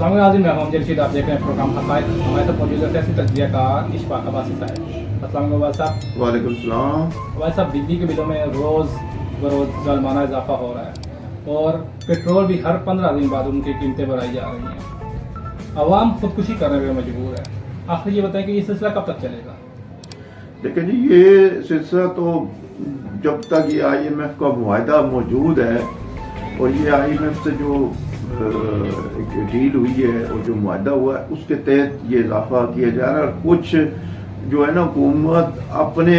अस्सलाम वालेकुम, मैं मोहम्मद रशीद, आप देख रहे हैं प्रोग्राम हक़ाइक़। हमारे साथ मौजूद है सियासी तज्ज़िया कार इशफाक अब्बासी साहब। अस्सलाम वालेकुम साहब। वालेकुम सलाम। साहब, बिजली के बिलों में रोज़ बरोज़ ज़ालिमाना इजाफा हो रहा है और पेट्रोल भी हर 15 दिन बाद उनकी कीमतें बढ़ाई जा रही हैं। अवाम खुदकुशी करने पर मजबूर है। आखिर ये बताएं कि ये सिलसिला कब तक चलेगा? देखिए जी, ये सिलसिला तो जब तक ये IMF का मुआहदा मौजूद है और ये IMF से जो एक डील हुई है और जो मुआहदा हुआ है उसके तहत ये इजाफा किया जा रहा है। और कुछ जो है ना, हुकूमत अपने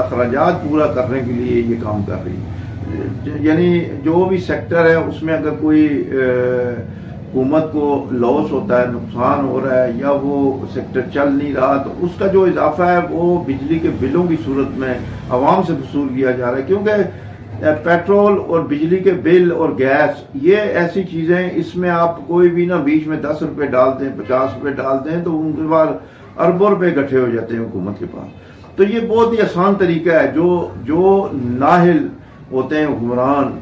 अखराजात पूरा करने के लिए ये काम कर रही है। यानी जो भी सेक्टर है उसमें अगर कोई हुकूमत को लॉस होता है, नुकसान हो रहा है या वो सेक्टर चल नहीं रहा, तो उसका जो इजाफा है वो बिजली के बिलों की सूरत में आवाम से वसूल किया जा रहा है। क्योंकि पेट्रोल और बिजली के बिल और गैस ये ऐसी चीज़ें, इसमें आप कोई भी ना बीच में 10 रुपये डाल दें, 50 रुपये डाल दें तो उनके बाद अरबों रुपये इकट्ठे हो जाते हैं हुकूमत के पास। तो ये बहुत ही आसान तरीका है। जो नाहिल होते हैं हुक्मरान,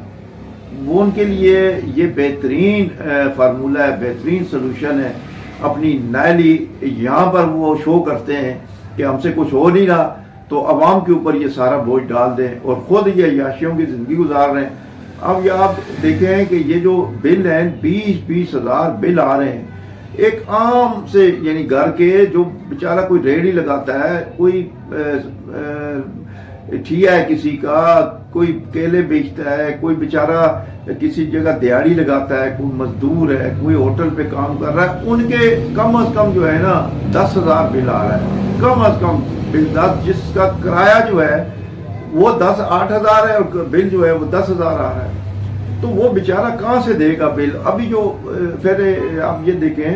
वो उनके लिए ये बेहतरीन फार्मूला है, बेहतरीन सोल्यूशन है। अपनी नायली यहाँ पर वो शो करते हैं कि हमसे कुछ हो नहीं रहा, तो अवाम के ऊपर ये सारा बोझ डाल दें और खुद ये अय्याशियों की ज़िंदगी गुजार रहे हैं। अब ये आप देखें कि ये जो बिल हैं 20-20 हज़ार बिल आ रहे हैं एक आम से, यानी घर के जो बेचारा कोई रेहड़ी लगाता है, कोई ठिया है किसी का, कोई केले बेचता है, कोई बेचारा किसी जगह दिहाड़ी लगाता है, कोई मजदूर है, कोई होटल पे काम कर रहा है, उनके कम अज कम जो है ना 10 हज़ार बिल आ रहा है। कम अज कम बिल 10, जिसका किराया जो है वो 8 हज़ार है और बिल जो है वो 10 हज़ार आ रहा है। तो वो बेचारा कहाँ से देगा बिल? अभी जो फिर आप ये देखें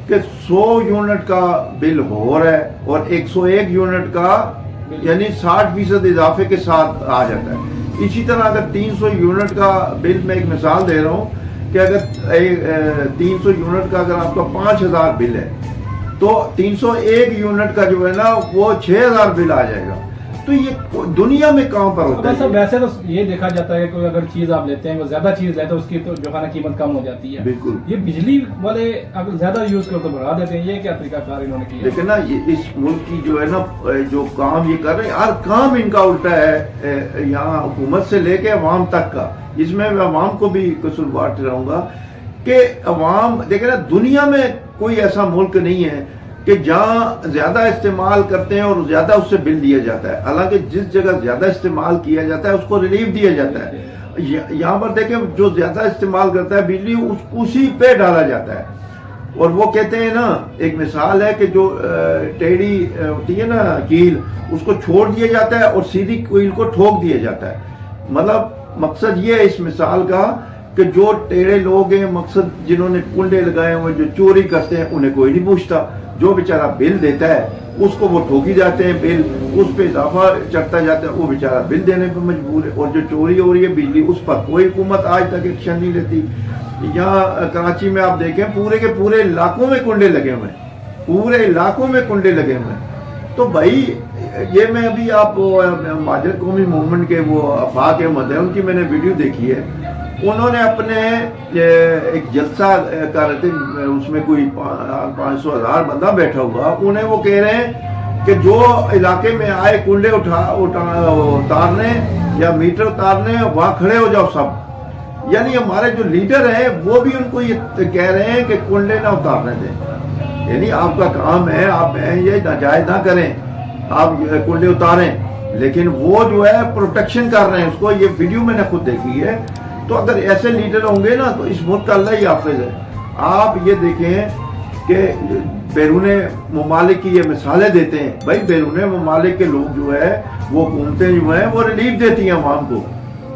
कि 100 यूनिट का बिल हो रहा है और 101 यूनिट का यानी 60% इजाफे के साथ आ जाता है। इसी तरह अगर 300 यूनिट का बिल, मैं एक मिसाल दे रहा हूँ कि अगर 300 यूनिट का अगर आपका 5,000 बिल है तो 301 यूनिट का जो है ना वो 6,000 बिल आ जाएगा। तो ये दुनिया में कहाँ पर होता है? वैसे तो ये देखा जाता है कि कोई अगर चीज आप लेते हैं, वो ज्यादा चीज लेते हैं, उसकी तो जो है ना कीमत कम हो जाती है। बिल्कुल। ये बिजली वाले अगर ज्यादा यूज करो तो बढ़ा देते हैं। ये क्या तरीकाकार इन्होंने किया? लेकिन ना ये इस मुल्क की जो है ना, जो काम ये कर रहे हैं, हर काम इनका उल्टा है, यहाँ हुकूमत से लेके अवाम तक का। इसमें मैं अवाम को भी कसूरवार ठहराऊंगा कि अवाम देखे ना, दुनिया में कोई ऐसा मुल्क नहीं है कि जहाँ ज्यादा इस्तेमाल करते हैं और ज्यादा उससे बिल दिया जाता है। हालांकि जिस जगह ज्यादा इस्तेमाल किया जाता है उसको रिलीफ दिया जाता है। यहाँ पर देखें, जो ज्यादा इस्तेमाल करता है बिजली उसी पे डाला जाता है। और वो कहते हैं ना, एक मिसाल है कि जो टेढ़ी होती है ना कील, उसको छोड़ दिया जाता है और सीधी कील को ठोक दिया जाता है। मतलब मकसद ये है इस मिसाल का कि जो टेढ़े लोग हैं, मकसद जिन्होंने कुंडे लगाए हुए, जो चोरी करते हैं, उन्हें कोई नहीं पूछता। जो बेचारा बिल देता है उसको वो ठोकी जाते हैं, बिल उस पे इजाफा चढ़ता जाता है, वो बेचारा बिल देने पर मजबूर है। और जो चोरी हो रही है बिजली, उस पर कोई हुकूमत आज तक एक्शन नहीं लेती। यहाँ कराची में आप देखें, पूरे के पूरे इलाकों में कुंडे लगे हुए हैं, पूरे इलाकों में कुंडे लगे हुए हैं। तो भाई ये मैं अभी आप महाजर कौमी मूवमेंट के वो आफाक अहमद है, उनकी मैंने वीडियो देखी है। उन्होंने अपने एक जलसा कर रहे थे, उसमें कोई 500,000 बंदा बैठा हुआ, उन्हें वो कह रहे हैं कि जो इलाके में आए कुंडे उतारने या मीटर उतारने, वहां खड़े हो जाओ सब। यानी हमारे जो लीडर हैं वो भी उनको ये कह रहे हैं कि कुंडे ना उतारने दें। यानी आपका काम है, आप ये नाजायज ना करें, आप कुंडे उतारें, लेकिन वो जो है प्रोटेक्शन कर रहे हैं उसको। ये वीडियो मैंने खुद देखी है। तो अगर ऐसे लीडर होंगे ना तो इस मुल्क का अल्लाह ही हाफिज है। आप ये देखें कि बैरूने ममालिक की ये मिसालें देते हैं। भाई बैरूने ममालिक के लोग जो है, वो हुकूमतें जो हैं वो रिलीफ देती हैं अवाम को।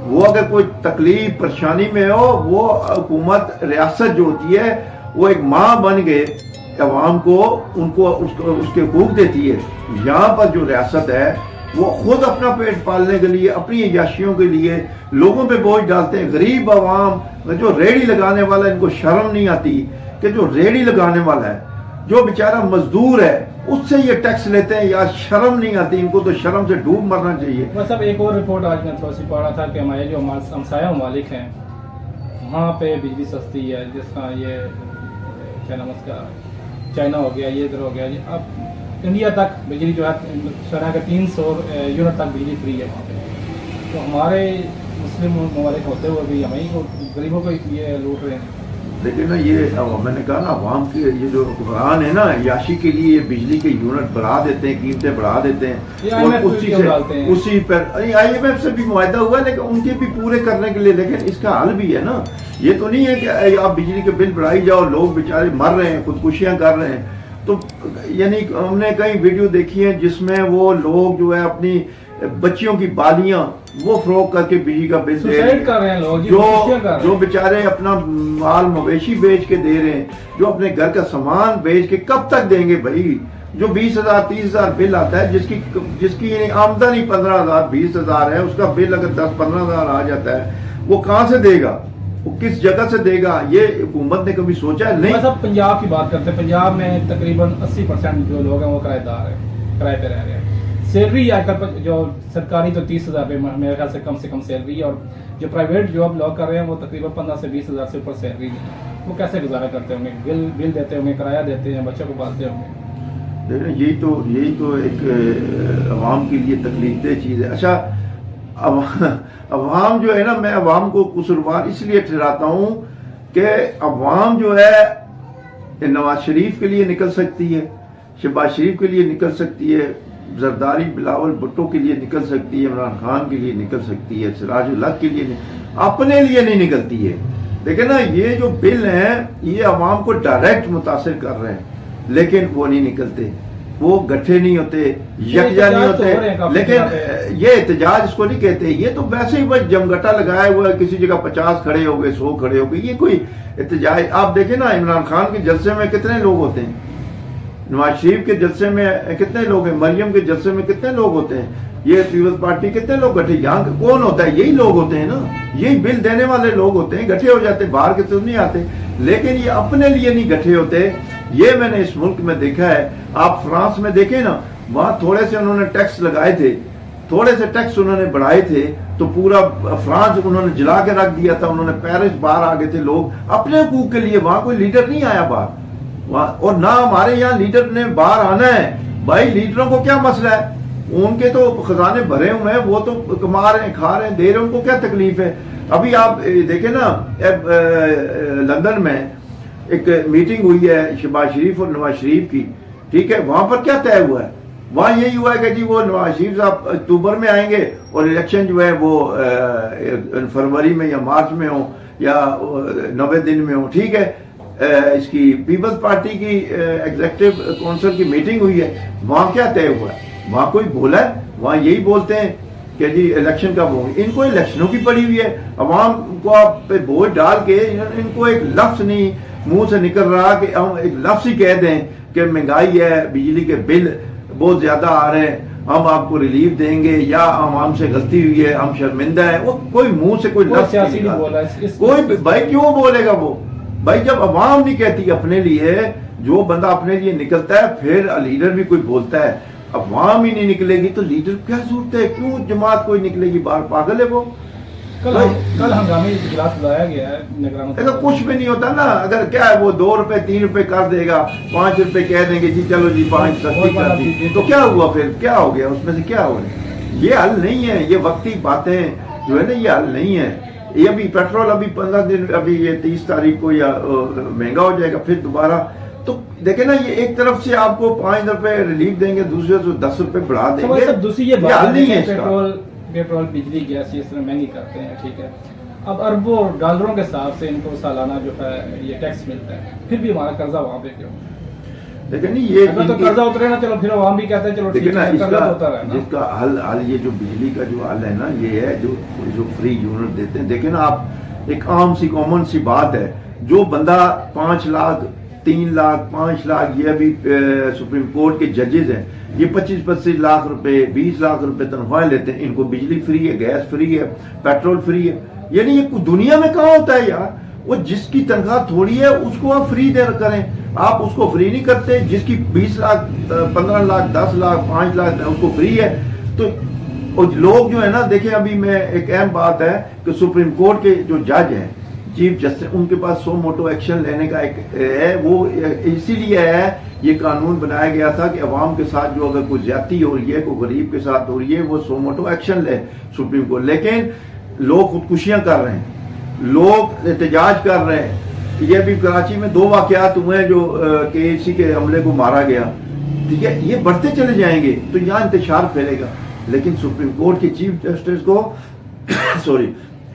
वो अगर कोई तकलीफ परेशानी में हो, वो हुकूमत रियासत जो होती है वो एक माँ बन के अवाम को उनको उसके हकूक देती है। यहाँ पर जो रियासत है वो खुद अपना पेट पालने के लिए, अपनी अय्याशियों के लिए लोगों पे बोझ डालते हैं। गरीब आवाम, जो रेहड़ी लगाने वाला है, इनको शर्म नहीं आती कि जो रेहड़ी लगाने वाला है, जो बेचारा मजदूर है, उससे ये टैक्स लेते हैं। यार शर्म नहीं आती इनको, तो शर्म से डूब मरना चाहिए। बस अब एक और रिपोर्ट आज मैं थोड़ी सी पढ़ रहा था कि हमारे जो हमसाया ममालिक हैं वहाँ पे बिजली सस्ती है, जिस तरह ये क्या नाम उसका चाइना हो गया, ये इधर हो गया, ये अब इंडिया तक बिजली जो है शहर के 300 यूनिट तक बिजली फ्री है वहाँ पे। तो हमारे मुस्लिम ममालिक होते हुए भी हमें को गरीबों को ये लूट रहे हैं। लेकिन ना ये मैंने कहा ना अवाम की ये जो हुक्मरान है ना याशी के लिए ये बिजली के यूनिट बढ़ा देते हैं, कीमतें बढ़ा देते ये हैं और IMF उसी क्यों डालते से हैं? उसी पर IMF से भी मुआहदा हुआ है लेकिन उनके भी पूरे करने के लिए, लेकिन इसका हल भी है ना। ये तो नहीं है कि आप बिजली के बिल बढ़ाई जाओ, लोग बेचारे मर रहे हैं, खुदकुशियां कर रहे हैं। तो यानी हमने कई वीडियो देखी है जिसमें वो लोग जो है अपनी बच्चियों की बालियां वो फरोख्त करके बिजली का बिल दे रहे सुसाइड कर रहे हैं लोग, ये जो खुदकुशियां कर रहे हैं। जो बेचारे अपना माल मवेशी बेच के दे रहे हैं, जो अपने घर का सामान बेच के कब तक देंगे भाई? जो 20,000 30,000 बिल आता है, जिसकी आमदनी 15,000 20,000 है, उसका बिल अगर 10-15,000 आ जाता है, वो कहां से देगा? वो किस जगह से देगा? ये हुकूमत ने कभी सोचा है? नहीं। सब पंजाब की बात करते हैं, पंजाब में तकरीबन 80% जो लोग हैं वो किराएदार है, किराए पे रह रहे हैं। सैलरी आजकल जो सरकारी तो 30,000 रुपये मेरे ख्याल से कम सैलरी है, और जो प्राइवेट जॉब लोग कर रहे हैं वो तकरीबन 15 से 20,000 से ऊपर सैलरी है। वो कैसे गुजारा करते होंगे? बिल देते होंगे, किराया देते हैं, बच्चों को पालते होंगे। लेकिन यही तो एक अवाम के लिए तकलीफ दह चीज़ है। अच्छा, अवाम जो है ना, मैं अवाम को कसूरवार इसलिए ठहराता हूँ कि अवाम जो है नवाज शरीफ के लिए निकल सकती है, शहबाज शरीफ के लिए निकल सकती है, जरदारी बिलावल भुट्टो के लिए निकल सकती है, इमरान खान के लिए निकल सकती है, सिराजुल हक के लिए नहीं, अपने लिए नहीं निकलती है। लेकिन ना ये जो बिल हैं ये अवाम को डायरेक्ट मुतासिर कर रहे हैं, लेकिन वो नहीं निकलते, वो गठे नहीं होते, यकजा नहीं होते। लेकिन ये एहतजाज इसको नहीं कहते, ये तो वैसे ही बस जमगटा लगाया हुआ है, किसी जगह 50 खड़े हो गए, 100 खड़े हो गए, ये कोई एहतजाज? आप देखें ना इमरान खान के जलसे में कितने लोग होते हैं, नवाज शरीफ के जलसे में कितने लोग हैं, मरियम के जलसे में कितने लोग होते हैं, ये पीपल्स पार्टी कितने लोग गठे? यहाँ कौन होता है? यही लोग होते हैं ना, यही बिल देने वाले लोग होते हैं, गठे हो जाते, बाहर के तो नहीं आते। लेकिन ये अपने लिए नहीं गठे होते। ये मैंने इस मुल्क में देखा है। आप फ्रांस में देखें ना, वहां थोड़े से उन्होंने टैक्स लगाए थे, थोड़े से टैक्स उन्होंने बढ़ाए थे तो पूरा फ्रांस उन्होंने जला के रख दिया था, उन्होंने पेरिस बाहर आ गए थे लोग अपने हकूक के लिए। वहां कोई लीडर नहीं आया बाहर, और ना हमारे यहाँ लीडर ने बाहर आना है। भाई लीडरों को क्या मसला है? उनके तो खजाने भरे हुए हैं, वो तो कमा रहे हैं, खा रहे हैं, दे रहे हैं, उनको क्या तकलीफ है? अभी आप देखें ना, लंदन में एक मीटिंग हुई है शहबाज शरीफ और नवाज शरीफ की, ठीक है? वहां पर क्या तय हुआ है? वहां यही हुआ है कि जी वो नवाज शरीफ साहब अक्टूबर में आएंगे और इलेक्शन जो है वो फरवरी में या मार्च में हो या 90 दिन में हो, ठीक है? इसकी पीपल्स पार्टी की एग्जीक्यूटिव काउंसिल की मीटिंग हुई है, वहां क्या तय हुआ है? वहां कोई बोला है? वहां यही बोलते हैं कि जी इलेक्शन कब होंगे। इनको इलेक्शनों की पड़ी हुई है, अवाम को आप पे बोझ डाल के इनको एक लफ्ज नहीं मुंह से निकल रहा कि हम एक लफ्ज ही कह दें कि महंगाई है, बिजली के बिल बहुत ज्यादा आ रहे हैं, हम आपको रिलीफ देंगे या आवाम से गलती हुई है, हम शर्मिंदा है। वो कोई मुंह से कोई लफ्ज नहीं निकाला। कोई भाई क्यों बोलेगा वो? भाई जब अवाम नहीं कहती अपने लिए, जो बंदा अपने लिए निकलता है फिर लीडर भी कोई बोलता है, अवाम ही नहीं निकलेगी तो लीडर क्या जरूरत है? क्यों जमात कोई निकलेगी बाहर? पागल है वो। कल हंगामी इजलास बुलाया गया है निगरानों। ऐसा कुछ भी नहीं होता ना। अगर क्या है वो 2 रुपए 3 रुपए कर देगा, 5 रुपए कह देंगे जी चलो जी 5 सस्ती कर दी, तो क्या हुआ? फिर क्या हो गया? उसमें से क्या हुआ? ये हल नहीं है। ये वक्ती बातें जो है ना, ये हल नहीं है। ये अभी पेट्रोल अभी 15 दिन, अभी ये 30 तारीख को या महंगा हो जाएगा फिर दोबारा। तो देखे ना, ये एक तरफ से आपको 5 रुपए रिलीफ देंगे, दूसरे से 10 रुपए बढ़ा देंगे। दूसरी ये बात नहीं है, पेट्रोल बिजली गैस इस तरह महंगी करते हैं, ठीक है? अब अरबों डॉलरों के हिसाब से इनको सालाना जो है ये टैक्स मिलता है, फिर भी हमारा कर्जा वहां पे क्यों? लेकिन ये तो कर्जा उतरे ना, चलो फिर आवाम भी कहते हैं चलो ठीक है कर्जा होता रहे ना। जिसका हल ये जो बिजली का जो हल है ना, ये है जो फ्री यूनिट देते हैं। देखे ना आप, एक आम सी कॉमन सी बात है, जो बंदा 5 लाख 3 लाख 5 लाख, ये अभी सुप्रीम कोर्ट के जजेस हैं, ये 25-25 लाख रुपए 20 लाख रुपए तनख्वाह लेते हैं, इनको बिजली फ्री है, गैस फ्री है, पेट्रोल फ्री है। यानी ये दुनिया में कहाँ होता है यार? वो जिसकी तनख्वाह थोड़ी है उसको आप फ्री दे करें, आप उसको फ्री नहीं करते। जिसकी 20 लाख 15 लाख 10 लाख 5 लाख उसको फ्री है। तो और लोग जो है ना, देखें अभी मैं एक अहम बात है कि सुप्रीम कोर्ट के जो जज हैं, چیف جسٹس ان کے پاس سو موٹو ایکشن لینے کا ایک ہے، وہ اسی لیے ہے یہ قانون بنایا گیا تھا کہ عوام کے ساتھ جو اگر کوئی زیادتی ہو رہی ہے، کوئی غریب کے ساتھ ہو رہی ہے، وہ سو موٹو ایکشن لے سپریم کورٹ. لیکن لوگ خودکشیاں کر رہے ہیں، لوگ احتجاج کر رہے ہیں. یہ بھی کراچی میں 2 واقعات ہوئے جو KAC کے عملے کو مارا گیا، ٹھیک ہے، یہ بڑھتے چلے جائیں گے تو یہاں انتشار پھیلے گا. لیکن سپریم کورٹ کے چیف جسٹس کو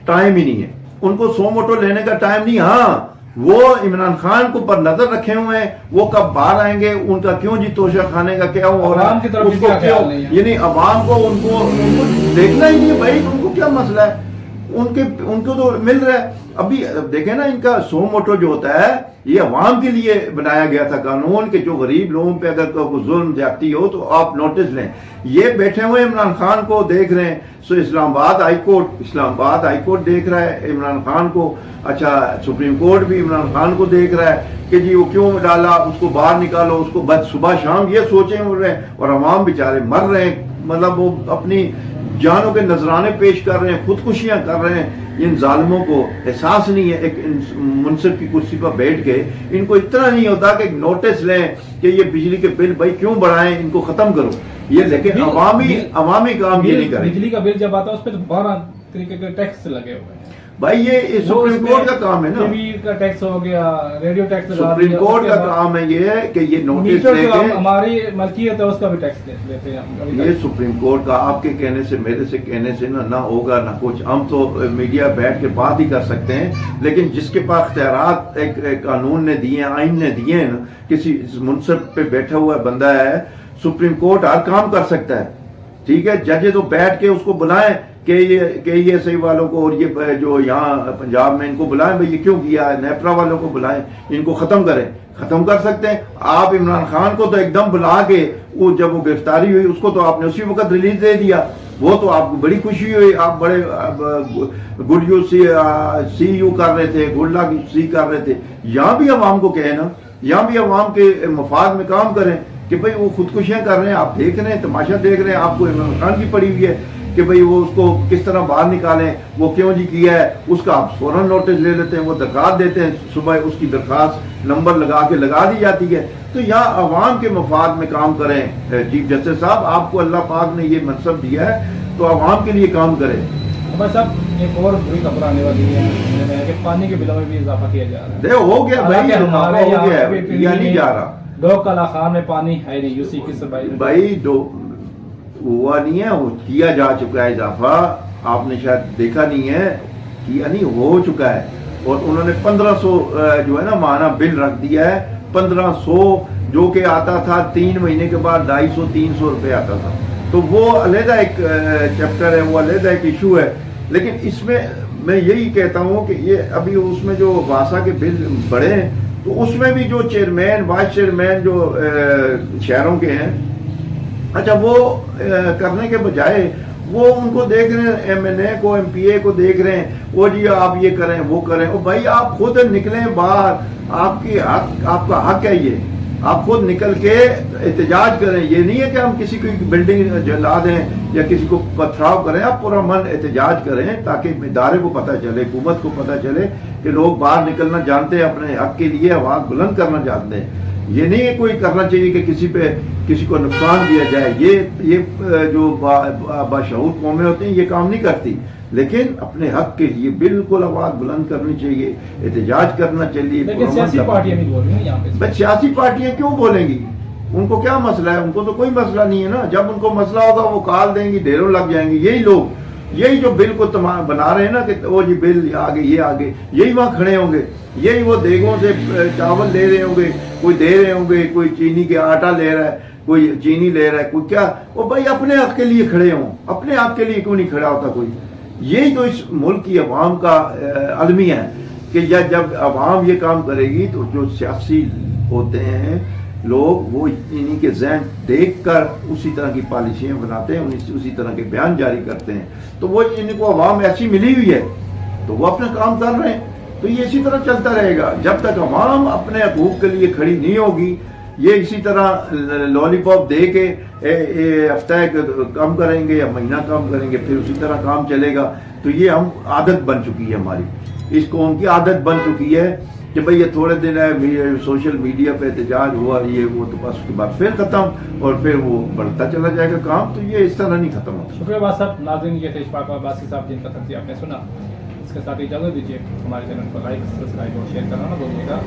ٹائم ہی نہیں ہے، ان کو سو موٹو لینے کا ٹائم نہیں. ہاں وہ عمران خان کو پر نظر رکھے ہوئے ہیں، وہ کب باہر آئیں گے، ان کا کیوں جی توشہ کھانے کا کیا ہو رہا ہے، اس کو کیوں، یعنی عوام کو ان کو دیکھنا ہی نہیں ہے بھائی، ان کو کیا مسئلہ ہے، ان کو تو مل رہا ہے. ابھی دیکھیں نا، ان کا سو موٹو جو ہوتا ہے یہ عوام کے لیے بنایا گیا تھا قانون، کہ جو غریب لوگوں پہ اگر کوئی ظلم زیادتی ہو تو آپ نوٹس لیں. یہ بیٹھے ہوئے عمران خان کو دیکھ رہے ہیں، سو اسلام آباد ہائی کورٹ دیکھ رہا ہے عمران خان کو، اچھا سپریم کورٹ بھی عمران خان کو دیکھ رہا ہے کہ جی وہ کیوں ڈالا، اس کو باہر نکالو، اس کو بس صبح شام یہ سوچیں ہو رہے ہیں، اور عوام بیچارے مر رہے ہیں، مطلب وہ اپنی جانوں کے نذرانے پیش کر رہے ہیں، خودکشیاں کر رہے ہیں. ان ظالموں کو احساس نہیں ہے، ایک منصف کی کرسی پر بیٹھ کے ان کو اتنا نہیں ہوتا کہ نوٹس لیں کہ یہ بجلی کے بل بھائی کیوں بڑھائیں، ان کو ختم کرو. یہ لیکن عوامی کام یہ نہیں کریں. بجلی کا بل جب آتا ہے اس پہ تو 12 طریقے کے ٹیکس لگے ہوئے ہیں بھائی، یہ سپریم کورٹ کا کام ہے نا، ٹی وی کا ٹیکس ہو گیا، ریڈیو ٹیکس، سپریم کورٹ کا کام ہے یہ کہ یہ نوٹس لے کے ہماری ملکیت ہے اس کا بھی ٹیکس لیتے ہیں. یہ سپریم کورٹ کا آپ کے کہنے سے، میرے سے کہنے سے نہ ہوگا نہ کچھ. ہم تو میڈیا بیٹھ کے بات ہی کر سکتے ہیں، لیکن جس کے پاس اختیارات ایک قانون نے دیے ہیں، آئین نے دیے ہیں، کسی منصب پہ بیٹھا ہوا بندہ ہے، سپریم کورٹ ہر کام کر سکتا ہے. ٹھیک ہے، ججے تو بیٹھ کے اس کو بلائیں کہ یہ صحیح والوں کو، اور یہ جو یہاں پنجاب میں ان کو بلائیں، بھائی یہ کیوں کیا ہے، نیپرا والوں کو بلائیں، ان کو ختم کریں. ختم کر سکتے ہیں. آپ عمران خان کو تو ایک دم بلا کے، وہ جب وہ گرفتاری ہوئی اس کو تو آپ نے اسی وقت ریلیز دے دیا، وہ تو آپ کو بڑی خوشی ہوئی، آپ بڑے گڈ یو سی یو کر رہے تھے، گڈ لک سی کر رہے تھے. یہاں بھی عوام کو کہیں نا، یہاں بھی عوام کے مفاد میں کام کریں کہ بھئی وہ خودکشیاں کر رہے ہیں، آپ دیکھ رہے ہیں، تماشا دیکھ رہے ہیں، آپ کو عمران خان کی پڑی ہوئی ہے کہ بھئی وہ اس کو کس طرح باہر نکالیں، وہ کیوں جی کیا ہے، اس کا آپ فوراً نوٹس لے لیتے ہیں، وہ درخواست دیتے ہیں، صبح اس کی درخواست نمبر لگا دی جاتی ہے. تو یہاں عوام کے مفاد میں کام کریں. چیف جسٹس صاحب، آپ کو اللہ پاک نے یہ منصب دیا ہے تو عوام کے لیے کام کریں. بس اب ایک اور بری خبر آنے والی ہے کہ پانی کے بلوں میں بھی اضافہ کیا جا رہا ہے. ہو گیا بھائی، ہمارے ہو گیا، یہ نہیں جا رہا. ڈوک کلا خان میں پانی ہے نہیں، یوسی کی صفائی بھائی ہوا نہیں ہے، وہ کیا جا چکا ہے اضافہ. آپ نے شاید دیکھا نہیں ہے، کیا نہیں، ہو چکا ہے. اور انہوں نے 1500 جو ہے نا ماہانہ بل رکھ دیا ہے. 1500 جو کہ آتا تھا 3 مہینے کے بعد 250-300 روپے آتا تھا. تو وہ علیحدہ ایک چیپٹر ہے، وہ علیحدہ ایک ایشو ہے. لیکن اس میں میں یہی کہتا ہوں کہ یہ ابھی اس میں جو واسا کے بل بڑھے ہیں تو اس میں بھی جو چیئرمین وائس چیئرمین جو شہروں کے ہیں، اچھا وہ کرنے کے بجائے وہ ان کو دیکھ رہے ہیں، MNA کو MPA کو دیکھ رہے ہیں، وہ جی آپ یہ کریں وہ کریں. اور بھائی آپ خود نکلیں باہر، آپ کا حق ہے، یہ آپ خود نکل کے احتجاج کریں. یہ نہیں ہے کہ ہم کسی کو بلڈنگ جلا دیں یا کسی کو پتھراؤ کریں. آپ پورا من احتجاج کریں تاکہ ادارے کو پتہ چلے، حکومت کو پتہ چلے کہ لوگ باہر نکلنا جانتے ہیں، اپنے حق کے لیے آواز بلند کرنا جانتے ہیں. یہ نہیں ہے کوئی کرنا چاہیے کہ کسی کو نقصان دیا جائے. یہ جو باشعور قومیں ہوتی ہیں یہ کام نہیں کرتی. لیکن اپنے حق کے لیے بالکل آواز بلند کرنی چاہیے، احتجاج کرنا چاہیے. لیکن سیاسی پارٹیاں نہیں بول رہی ہیں یہاں پہ. بس سیاسی پارٹیاں کیوں بولیں گی؟ ان کو کیا مسئلہ ہے؟ ان کو تو کوئی مسئلہ نہیں ہے نا. جب ان کو مسئلہ ہوگا وہ کال دیں گی، ڈھیروں لگ جائیں گے. یہی لوگ، یہی جو بل کو بنا رہے ہیں نا کہ وہ جی بل آگے، یہ آگے، یہی وہاں کھڑے ہوں گے. یہی وہ دیگوں سے چاول لے رہے ہوں گے، کوئی دے رہے ہوں گے، کوئی چینی کے آٹا لے رہا ہے، کوئی چینی لے رہا ہے، کوئی کیا. وہ بھائی اپنے حق کے لیے کھڑے ہوں، اپنے حق کے لیے کیوں نہیں کھڑا ہوتا کوئی؟ یہی تو اس ملک کی عوام کا المیہ ہے کہ جب عوام یہ کام کرے گی تو جو سیاسی ہوتے ہیں لوگ وہ انہی کے ذہن دیکھ کر اسی طرح کی پالیسیاں بناتے ہیں، اسی طرح کے بیان جاری کرتے ہیں. تو وہ ان کو عوام ایسی ملی ہوئی ہے تو وہ اپنا کام کر رہے ہیں. تو یہ اسی طرح چلتا رہے گا جب تک عوام اپنے حقوق کے لیے کھڑی نہیں ہوگی. یہ اسی طرح لالی پاپ دے کے ہفتہ کم کریں گے یا مہینہ کم کریں گے، پھر اسی طرح کام چلے گا. تو یہ عادت بن چکی ہے ہماری. اس قوم کی عادت بن چکی ہے کہ بھئی یہ تھوڑے دن ہے سوشل میڈیا پہ احتجاج ہوا یہ وہ تو بس اس کے بعد پھر ختم اور پھر وہ بڑھتا چلا جائے گا کام. تو یہ اس طرح نہیں ختم ہوتا. شکریہ عباس صاحب. ناظرین یہ تھے اشفاق عباسی صاحب جن کا تجزیہ آپ نے سنا. اس کے ساتھ اجازت دیجیے. ہمارے چینل کو لائک سبسکرائب اور شیئر کرنا نہ بھولیے گا.